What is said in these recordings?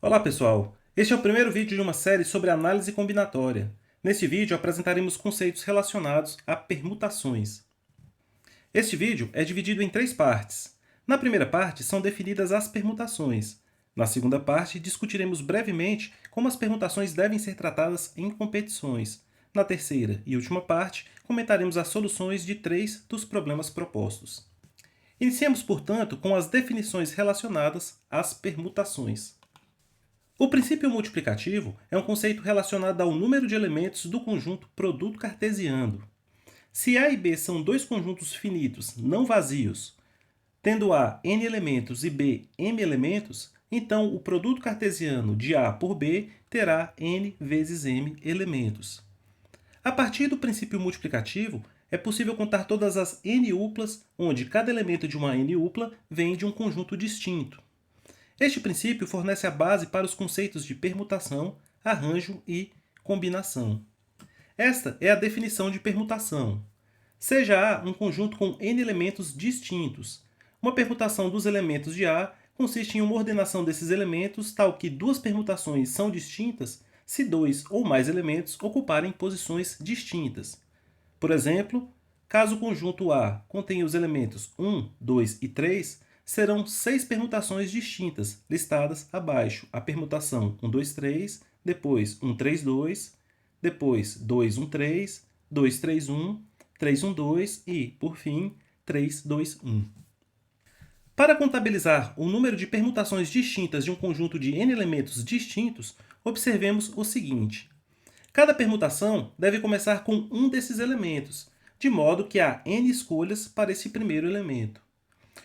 Olá pessoal, este é o primeiro vídeo de uma série sobre análise combinatória. Neste vídeo apresentaremos conceitos relacionados a permutações. Este vídeo é dividido em três partes. Na primeira parte são definidas as permutações. Na segunda parte discutiremos brevemente como as permutações devem ser tratadas em competições. Na terceira e última parte comentaremos as soluções de três dos problemas propostos. Iniciemos, portanto, com as definições relacionadas às permutações. O princípio multiplicativo é um conceito relacionado ao número de elementos do conjunto produto cartesiano. Se A e B são dois conjuntos finitos não vazios, tendo A n elementos e B m elementos, então o produto cartesiano de A por B terá n vezes m elementos. A partir do princípio multiplicativo, é possível contar todas as n-uplas, onde cada elemento de uma n-upla vem de um conjunto distinto. Este princípio fornece a base para os conceitos de permutação, arranjo e combinação. Esta é a definição de permutação. Seja A um conjunto com n elementos distintos. Uma permutação dos elementos de A consiste em uma ordenação desses elementos tal que duas permutações são distintas se dois ou mais elementos ocuparem posições distintas. Por exemplo, caso o conjunto A contenha os elementos 1, 2 e 3, serão 6 permutações distintas, listadas abaixo. A permutação 1, 2, 3, depois 1, 3, 2, depois 2, 1, 3, 2, 3, 1, 3, 1, 2 e, por fim, 3, 2, 1. Para contabilizar o número de permutações distintas de um conjunto de n elementos distintos, observemos o seguinte. Cada permutação deve começar com um desses elementos, de modo que há n escolhas para esse primeiro elemento.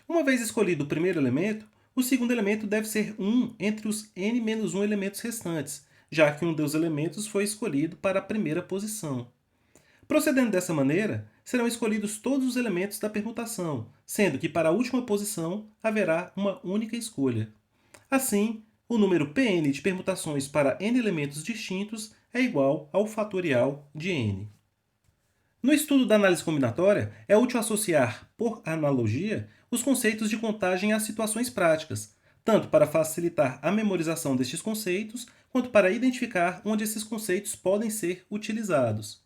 Uma vez escolhido o primeiro elemento, o segundo elemento deve ser 1 entre os n-1 elementos restantes, já que um dos elementos foi escolhido para a primeira posição. Procedendo dessa maneira, serão escolhidos todos os elementos da permutação, sendo que para a última posição haverá uma única escolha. Assim, o número Pn de permutações para n elementos distintos é igual ao fatorial de n. No estudo da análise combinatória, é útil associar, por analogia, os conceitos de contagem às situações práticas, tanto para facilitar a memorização destes conceitos, quanto para identificar onde esses conceitos podem ser utilizados.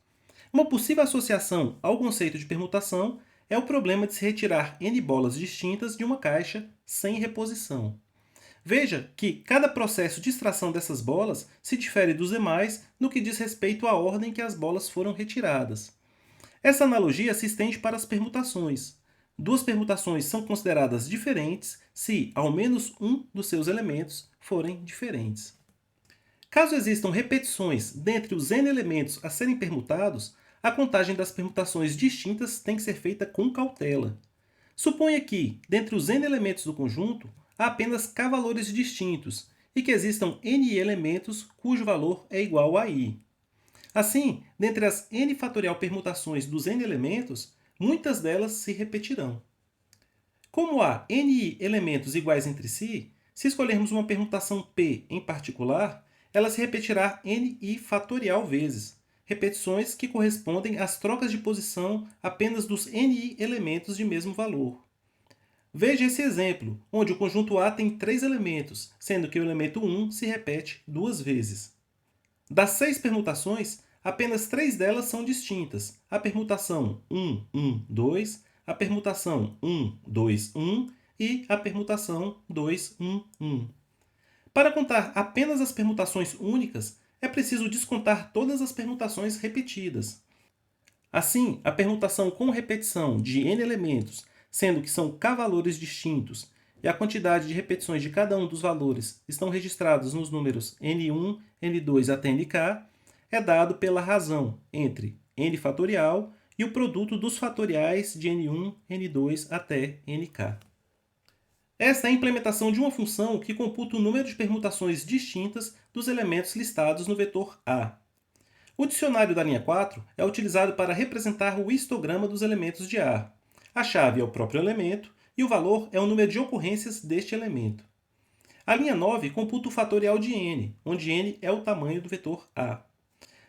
Uma possível associação ao conceito de permutação é o problema de se retirar n bolas distintas de uma caixa sem reposição. Veja que cada processo de extração dessas bolas se difere dos demais no que diz respeito à ordem que as bolas foram retiradas. Essa analogia se estende para as permutações. Duas permutações são consideradas diferentes se ao menos um dos seus elementos forem diferentes. Caso existam repetições dentre os n elementos a serem permutados, a contagem das permutações distintas tem que ser feita com cautela. Suponha que, dentre os n elementos do conjunto, há apenas k valores distintos e que existam n elementos cujo valor é igual a i. Assim, dentre as n fatorial permutações dos n elementos, muitas delas se repetirão. Como há n elementos iguais entre si, se escolhermos uma permutação p em particular, ela se repetirá ni fatorial vezes, repetições que correspondem às trocas de posição apenas dos ni elementos de mesmo valor. Veja esse exemplo, onde o conjunto A tem 3 elementos, sendo que o elemento 1 se repete 2 vezes. Das 6 permutações, apenas 3 delas são distintas. A permutação 1, 1, 2, a permutação 1, 2, 1 e a permutação 2, 1, 1. Para contar apenas as permutações únicas, é preciso descontar todas as permutações repetidas. Assim, a permutação com repetição de n elementos, sendo que são k valores distintos, e a quantidade de repetições de cada um dos valores estão registrados nos números n1, n2 até nk, é dado pela razão entre n fatorial e o produto dos fatoriais de n1, n2 até nk. Esta é a implementação de uma função que computa o número de permutações distintas dos elementos listados no vetor A. O dicionário da linha 4 é utilizado para representar o histograma dos elementos de A. A chave é o próprio elemento e o valor é o número de ocorrências deste elemento. A linha 9 computa o fatorial de n, onde n é o tamanho do vetor A.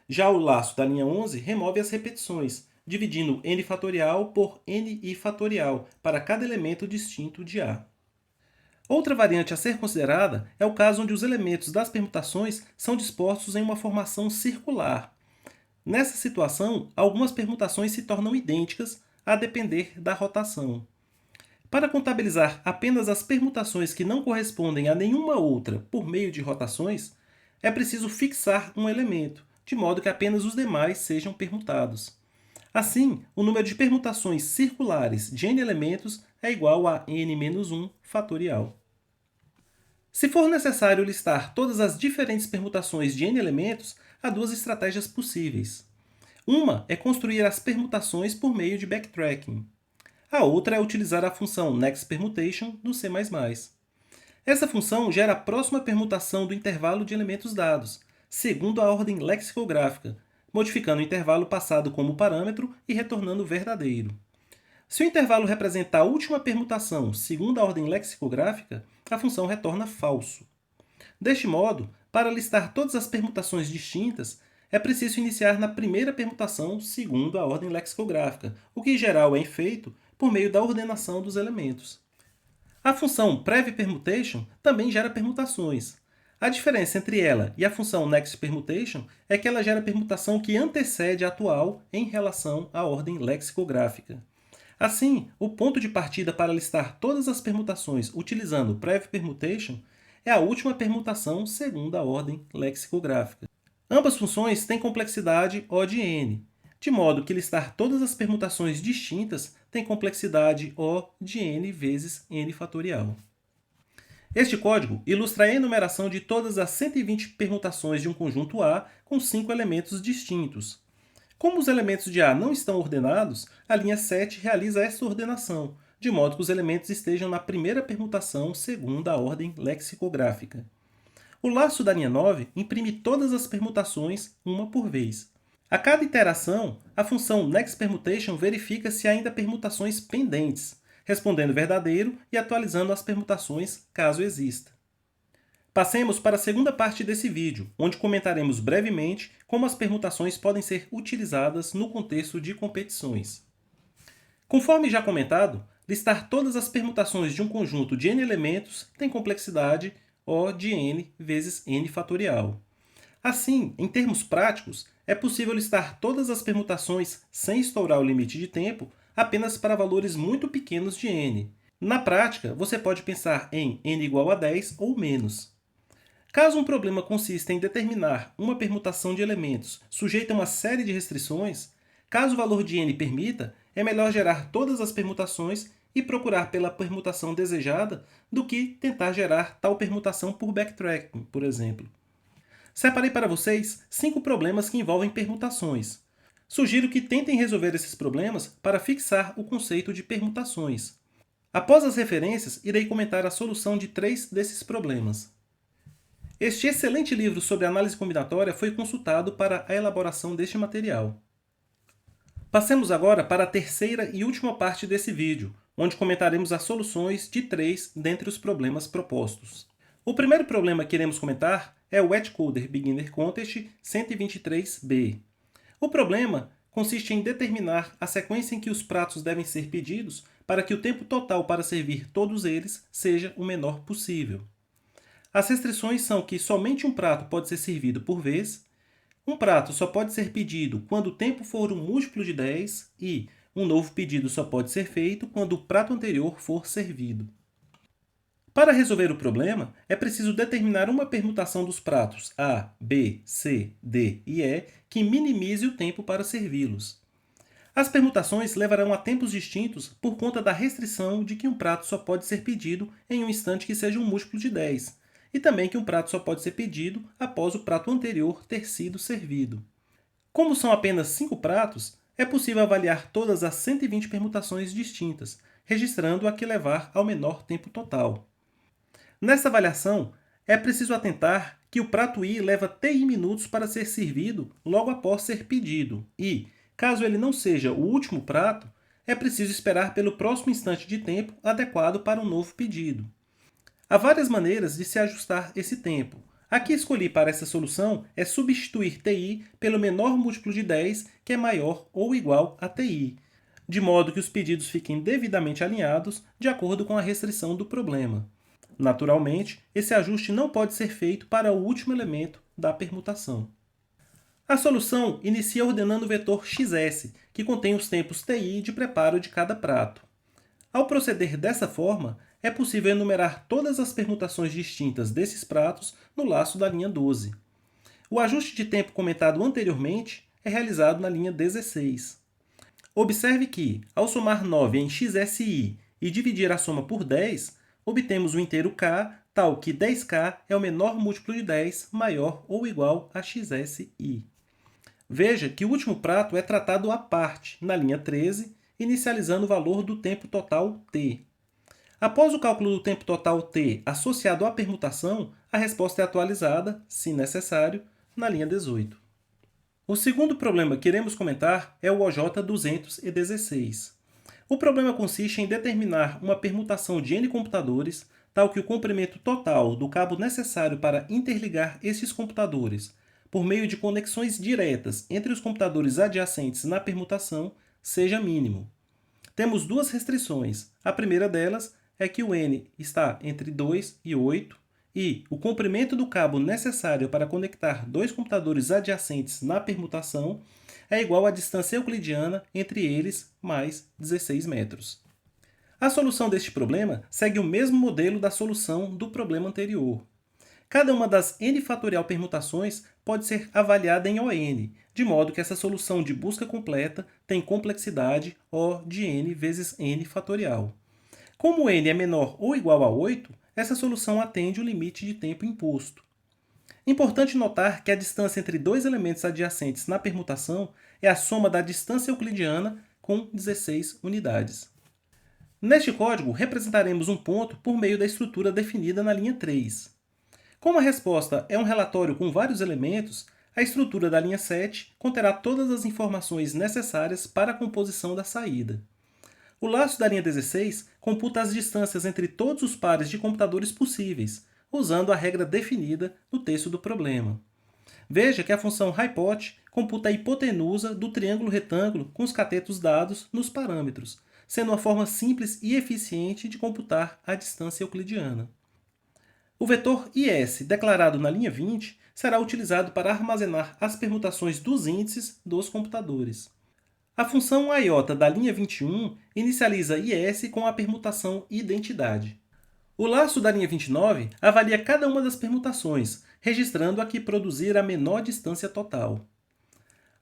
Já o laço da linha 11 remove as repetições, dividindo n fatorial por ni fatorial para cada elemento distinto de A. Outra variante a ser considerada é o caso onde os elementos das permutações são dispostos em uma formação circular. Nessa situação, algumas permutações se tornam idênticas a depender da rotação. Para contabilizar apenas as permutações que não correspondem a nenhuma outra por meio de rotações, é preciso fixar um elemento, de modo que apenas os demais sejam permutados. Assim, o número de permutações circulares de n elementos é igual a n-1 fatorial. Se for necessário listar todas as diferentes permutações de n elementos, há duas estratégias possíveis. Uma é construir as permutações por meio de backtracking. A outra é utilizar a função nextPermutation do C++. Essa função gera a próxima permutação do intervalo de elementos dados, segundo a ordem lexicográfica, modificando o intervalo passado como parâmetro e retornando verdadeiro. Se o intervalo representa a última permutação segundo a ordem lexicográfica, a função retorna falso. Deste modo, para listar todas as permutações distintas, é preciso iniciar na primeira permutação segundo a ordem lexicográfica, o que em geral é feito por meio da ordenação dos elementos. A função PrevPermutation também gera permutações. A diferença entre ela e a função nextPermutation é que ela gera a permutação que antecede a atual em relação à ordem lexicográfica. Assim, o ponto de partida para listar todas as permutações utilizando PrevPermutation é a última permutação segundo a ordem lexicográfica. Ambas funções têm complexidade O de n, de modo que listar todas as permutações distintas tem complexidade O de n vezes n fatorial. Este código ilustra a enumeração de todas as 120 permutações de um conjunto A com 5 elementos distintos. Como os elementos de A não estão ordenados, a linha 7 realiza esta ordenação, de modo que os elementos estejam na primeira permutação segundo a ordem lexicográfica. O laço da linha 9 imprime todas as permutações uma por vez. A cada iteração, a função nextPermutation verifica se há ainda permutações pendentes, respondendo verdadeiro e atualizando as permutações caso exista. Passemos para a segunda parte desse vídeo, onde comentaremos brevemente como as permutações podem ser utilizadas no contexto de competições. Conforme já comentado, listar todas as permutações de um conjunto de n elementos tem complexidade O de n vezes n fatorial. Assim, em termos práticos, é possível listar todas as permutações sem estourar o limite de tempo apenas para valores muito pequenos de n. Na prática, você pode pensar em n igual a 10 ou menos. Caso um problema consista em determinar uma permutação de elementos sujeita a uma série de restrições, caso o valor de n permita, é melhor gerar todas as permutações e procurar pela permutação desejada do que tentar gerar tal permutação por backtracking, por exemplo. Separei para vocês 5 problemas que envolvem permutações. Sugiro que tentem resolver esses problemas para fixar o conceito de permutações. Após as referências, irei comentar a solução de 3 desses problemas. Este excelente livro sobre análise combinatória foi consultado para a elaboração deste material. Passemos agora para a terceira e última parte desse vídeo, onde comentaremos as soluções de 3 dentre os problemas propostos. O primeiro problema que iremos comentar é o Etcoder Beginner Contest 123b. O problema consiste em determinar a sequência em que os pratos devem ser pedidos para que o tempo total para servir todos eles seja o menor possível. As restrições são que somente um prato pode ser servido por vez, um prato só pode ser pedido quando o tempo for um múltiplo de 10 e um novo pedido só pode ser feito quando o prato anterior for servido. Para resolver o problema, é preciso determinar uma permutação dos pratos A, B, C, D e E que minimize o tempo para servi-los. As permutações levarão a tempos distintos por conta da restrição de que um prato só pode ser pedido em um instante que seja um múltiplo de 10, e também que um prato só pode ser pedido após o prato anterior ter sido servido. Como são apenas 5 pratos, é possível avaliar todas as 120 permutações distintas, registrando a que levar ao menor tempo total. Nessa avaliação, é preciso atentar que o prato I leva TI minutos para ser servido logo após ser pedido e, caso ele não seja o último prato, é preciso esperar pelo próximo instante de tempo adequado para um novo pedido. Há várias maneiras de se ajustar esse tempo. A que escolhi para essa solução é substituir TI pelo menor múltiplo de 10, que é maior ou igual a TI, de modo que os pedidos fiquem devidamente alinhados de acordo com a restrição do problema. Naturalmente, esse ajuste não pode ser feito para o último elemento da permutação. A solução inicia ordenando o vetor xs, que contém os tempos ti de preparo de cada prato. Ao proceder dessa forma, é possível enumerar todas as permutações distintas desses pratos no laço da linha 12. O ajuste de tempo comentado anteriormente é realizado na linha 16. Observe que, ao somar 9 em xsi e dividir a soma por 10, obtemos o inteiro k, tal que 10k é o menor múltiplo de 10 maior ou igual a xsi. Veja que o último prato é tratado à parte, na linha 13, inicializando o valor do tempo total t. Após o cálculo do tempo total t associado à permutação, a resposta é atualizada, se necessário, na linha 18. O segundo problema que iremos comentar é o OJ216. O problema consiste em determinar uma permutação de n computadores, tal que o comprimento total do cabo necessário para interligar esses computadores, por meio de conexões diretas entre os computadores adjacentes na permutação, seja mínimo. Temos duas restrições. A primeira delas é que o n está entre 2 e 8, e o comprimento do cabo necessário para conectar dois computadores adjacentes na permutação é igual à distância euclidiana entre eles mais 16 metros. A solução deste problema segue o mesmo modelo da solução do problema anterior. Cada uma das n fatorial permutações pode ser avaliada em ON, de modo que essa solução de busca completa tem complexidade O de n vezes n fatorial. Como n é menor ou igual a 8, essa solução atende o limite de tempo imposto. Importante notar que a distância entre dois elementos adjacentes na permutação é a soma da distância euclidiana com 16 unidades. Neste código, representaremos um ponto por meio da estrutura definida na linha 3. Como a resposta é um relatório com vários elementos, a estrutura da linha 7 conterá todas as informações necessárias para a composição da saída. O laço da linha 16 computa as distâncias entre todos os pares de computadores possíveis, usando a regra definida no texto do problema. Veja que a função hypot computa a hipotenusa do triângulo retângulo com os catetos dados nos parâmetros, sendo uma forma simples e eficiente de computar a distância euclidiana. O vetor is, declarado na linha 20, será utilizado para armazenar as permutações dos índices dos computadores. A função iota da linha 21 inicializa is com a permutação identidade. O laço da linha 29 avalia cada uma das permutações, registrando a que produzir a menor distância total.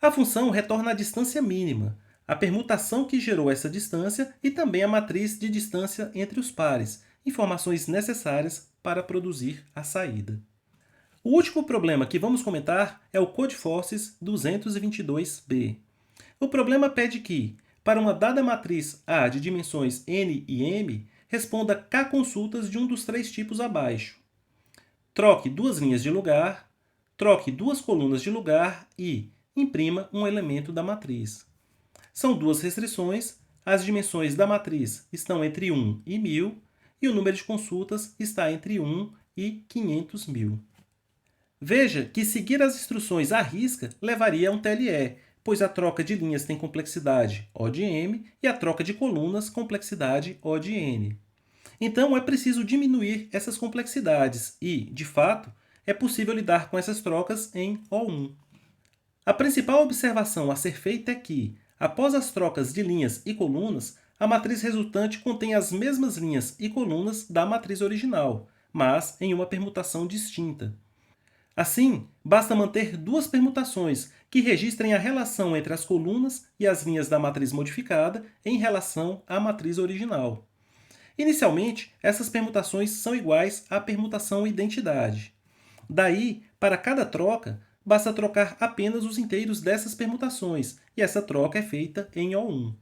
A função retorna a distância mínima, a permutação que gerou essa distância e também a matriz de distância entre os pares, informações necessárias para produzir a saída. O último problema que vamos comentar é o Codeforces 222b. O problema pede que, para uma dada matriz A de dimensões n e m, responda k consultas de um dos três tipos abaixo. Troque duas linhas de lugar, troque duas colunas de lugar e imprima um elemento da matriz. São duas restrições, as dimensões da matriz estão entre 1 e 1000 e o número de consultas está entre 1 e 500.000. Veja que seguir as instruções à risca levaria a um TLE, pois a troca de linhas tem complexidade O de m e a troca de colunas complexidade O de n. Então, é preciso diminuir essas complexidades e, de fato, é possível lidar com essas trocas em O1. A principal observação a ser feita é que, após as trocas de linhas e colunas, a matriz resultante contém as mesmas linhas e colunas da matriz original, mas em uma permutação distinta. Assim, basta manter duas permutações que registrem a relação entre as colunas e as linhas da matriz modificada em relação à matriz original. Inicialmente, essas permutações são iguais à permutação identidade. Daí, para cada troca, basta trocar apenas os inteiros dessas permutações, e essa troca é feita em O1.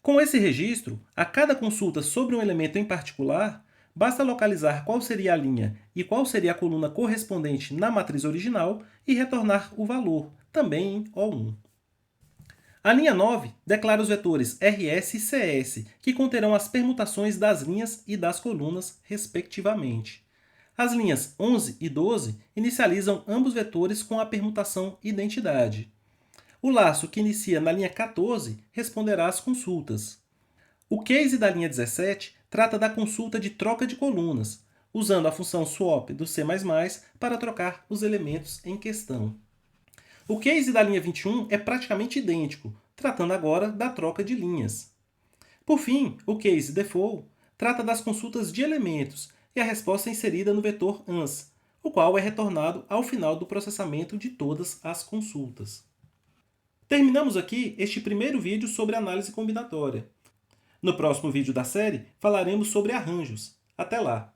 Com esse registro, a cada consulta sobre um elemento em particular, basta localizar qual seria a linha e qual seria a coluna correspondente na matriz original e retornar o valor, também em O1. A linha 9 declara os vetores RS e CS, que conterão as permutações das linhas e das colunas, respectivamente. As linhas 11 e 12 inicializam ambos vetores com a permutação identidade. O laço que inicia na linha 14 responderá às consultas. O case da linha 17 trata da consulta de troca de colunas. usando a função swap do C++ para trocar os elementos em questão. O case da linha 21 é praticamente idêntico, tratando agora da troca de linhas. Por fim, o case default trata das consultas de elementos e a resposta é inserida no vetor ans, o qual é retornado ao final do processamento de todas as consultas. Terminamos aqui este primeiro vídeo sobre análise combinatória. No próximo vídeo da série, falaremos sobre arranjos. Até lá!